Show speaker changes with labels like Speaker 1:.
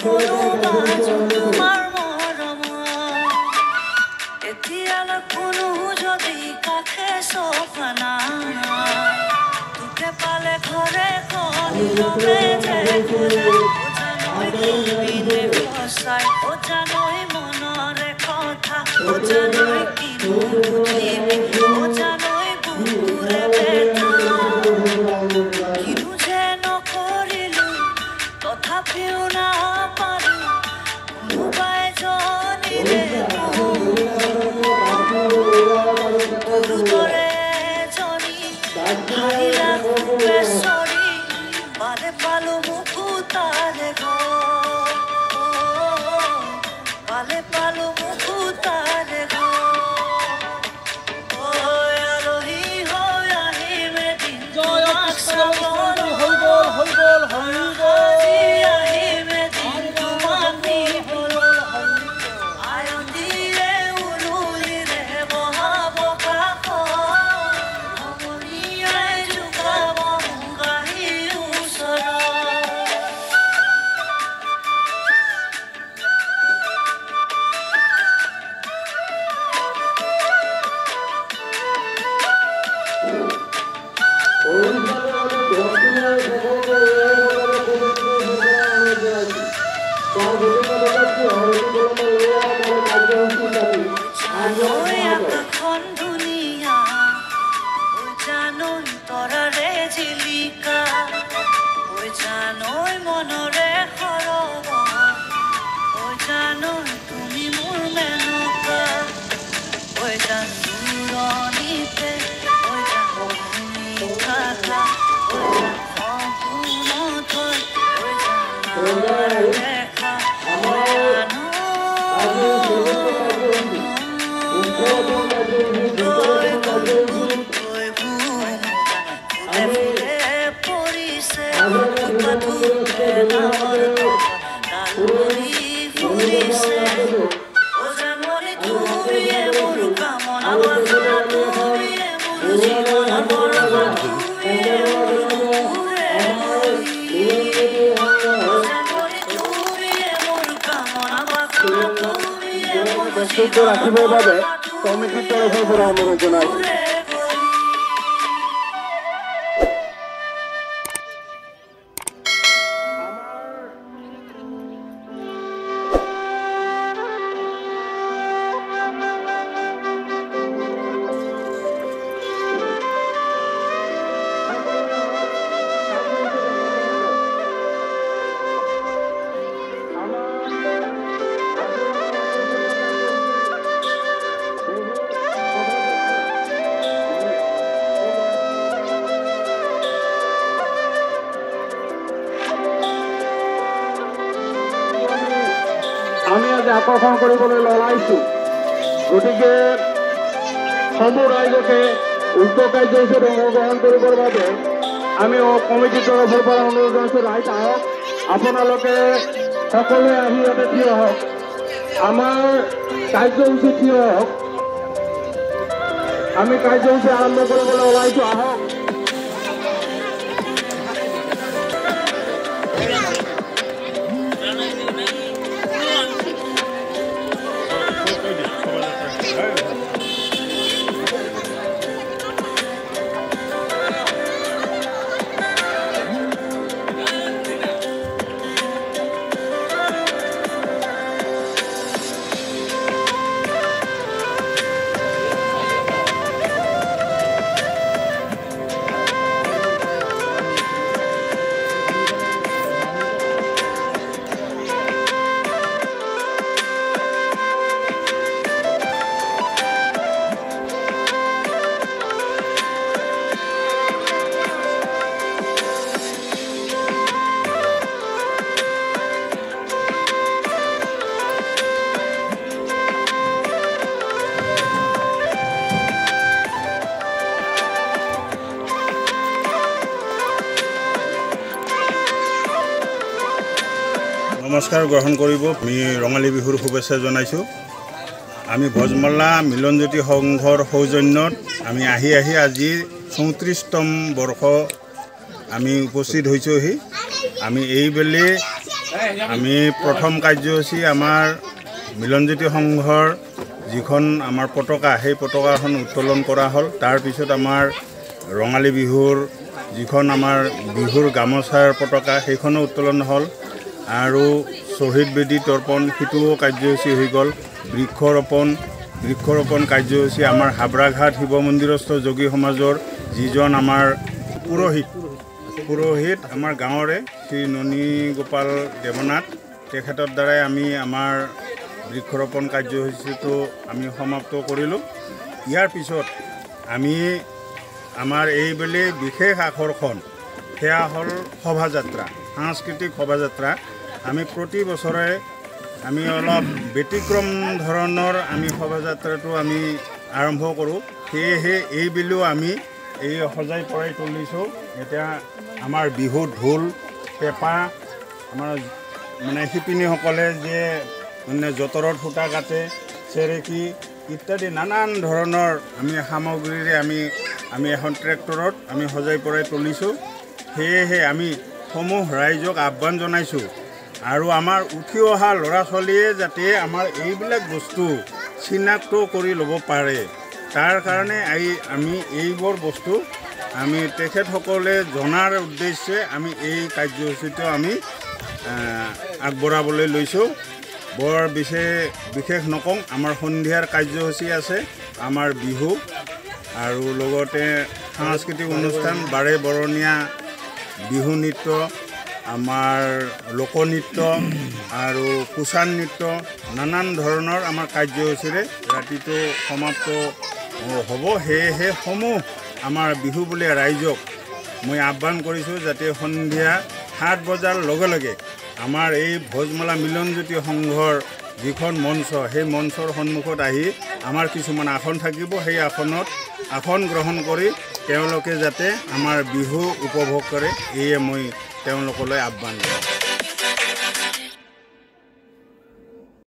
Speaker 1: হলো বাজু তোমার মরম এতিয়াল কোনো যদি কাখে সফনা তোকে পালে ঘরে নীরবে যে খোঁজে ও জানোই কবিনে ফসাই ও জানোই মনরে কথা ও জানোই কিনো বুঝিবি ও জানোই বুকুরে ব্যথা কিনো যে নকৰিলো তথাপিও না পাৰো কোনোবাই জনিলে গুৰুতৰে জনি হাৰিলা বেচৰি পালে পালো মুকুতাৰে ঘৰ পালে পালো মুকুতাৰে ঘৰ আলহী হৈ আহিম এদিন তোমাক চাবলৈ আহিম এদিন তোমাক নিবলৈ আয়তিৰে উৰুলিৰে বহাব কাষ সমনীয়াই জোকাব মোক আহি ওচৰত জানৈ আকাশখন ধুনীয়া ঐ জানৈ তৰাৰে জিলিকা ঐ জানৈ মনৰে সৰগ ঐ জানৈ তুমি মোৰ মেনকা ঐ জান দূৰণিতে ঐ জান তুমি থাকা ঐ জান সম্পূৰ্ণ থৈ ঐ জান আমাৰ দেখা ঐ জানৈ
Speaker 2: ৰাখিবৰ বাবে কমিটিৰ তৰফৰ পৰা অনুৰোধ জনাইছোঁ আমি আজি আকৰ্ষণ কৰিবলৈ ওলাইছোঁ গতিকে সমূহ ৰাইজকে উক্ত কাৰ্যসূচীত অংশগ্ৰহণ কৰিবৰ বাবে আমি কমিটিৰ তৰফৰ পৰা অনুৰোধ জনাইছোঁ ৰাইজ আহক আপোনালোকে সকলোৱে আহি ইয়াতে থিয় হওক আমাৰ কাৰ্যসূচী থিয় হওক আমি কাৰ্যসূচী আৰম্ভ কৰিবলৈ ওলাইছোঁ আহক
Speaker 3: নমস্কাৰ গ্ৰহণ কৰিব আমি ৰঙালী বিহুৰ শুভেচ্ছা জনাইছোঁ আমি ভোজমল্লা মিলনজ্যোতি সংঘৰ সৌজন্যত আমি আহি আজি 34তম বৰ্ষ আমি উপস্থিত হৈছোহি আমি এইবেলি আমি প্ৰথম কাৰ্যসূচী আমাৰ মিলনজ্যোতি সংঘৰ যিখন আমাৰ পতাকা সেই পতাকাখন উত্তোলন কৰা হ'ল। তাৰপিছত আমাৰ ৰঙালী বিহুৰ যিখন আমাৰ বিহুৰ গামোচাৰ পতাকা সেইখনো উত্তোলন হ'ল আৰু শ্বহীদ বেদী তৰ্পণ সিটোও কাৰ্যসূচী হৈ গ'ল। বৃক্ষৰোপণ কাৰ্যসূচী আমাৰ হাবৰাঘাট শিৱ মন্দিৰস্থ যোগী সমাজৰ যিজন আমাৰ পুৰোহিত আমাৰ গাঁৱৰে শ্ৰী ননী গোপাল দেৱনাথ তেখেতৰ দ্বাৰাই আমি আমাৰ বৃক্ষৰোপণ কাৰ্যসূচীটো আমি সমাপ্ত কৰিলোঁ। ইয়াৰ পিছত আমি আমাৰ এইবেলি বিশেষ আকৰ্ষণ সেয়া হ'ল শোভাযাত্ৰা, সাংস্কৃতিক শোভাযাত্ৰা। আমি প্ৰতি বছৰে আমি অলপ ব্যতিক্ৰম ধৰণৰ আমি শোভাযাত্ৰাটো আমি আৰম্ভ কৰোঁ। সেয়েহে এইবেলিও আমি এই সজাই পৰাই তুলিছোঁ। এতিয়া আমাৰ বিহুত ঢোল পেঁপা আমাৰ মানে শিপিনীসকলে যে মানে যঁতৰত সূতা কাটে, চেৰেকী ইত্যাদি নানান ধৰণৰ আমি সামগ্ৰীৰে আমি এখন ট্ৰেক্টৰত আমি সজাই পৰাই তুলিছোঁ। সেয়েহে আমি সমূহ ৰাইজক আহ্বান জনাইছোঁ আৰু আমাৰ উঠি অহা ল'ৰা ছোৱালীয়ে যাতে আমাৰ এইবিলাক বস্তু চিনাক্ত কৰি ল'ব পাৰে, তাৰ কাৰণে আমি এইবোৰ বস্তু আমি তেখেতসকলে জনাৰ উদ্দেশ্যে আমি এই কাৰ্যসূচীটো আমি আগবঢ়াবলৈ লৈছোঁ। বৰ বিশেষ নকওঁ, আমাৰ সন্ধিয়াৰ কাৰ্যসূচী আছে, আমাৰ বিহু আৰু লগতে সাংস্কৃতিক অনুষ্ঠান, বাৰে বৰণীয়া বিহু নৃত্য, আমাৰ লোকনৃত্য আৰু কুচান নৃত্য, নানান ধৰণৰ আমাৰ কাৰ্যসূচীৰে ৰাতিটো সমাপ্ত হ'ব। সেয়েহে সমূহ আমাৰ বিহুবলীয়া ৰাইজক মই আহ্বান কৰিছোঁ যাতে সন্ধিয়া 7 বজাৰ লগে লগে আমাৰ এই ভোজমালা মিলনজ্যোতি সংঘৰ যিখন মঞ্চ সেই মঞ্চৰ সন্মুখত আহি আমাৰ কিছুমান আসন থাকিব, সেই আসন গ্ৰহণ কৰি তেওঁলোকে যাতে আমাৰ বিহু উপভোগ কৰে, এয়ে মই তেওঁলোকলৈ আহ্বান জনাওঁ।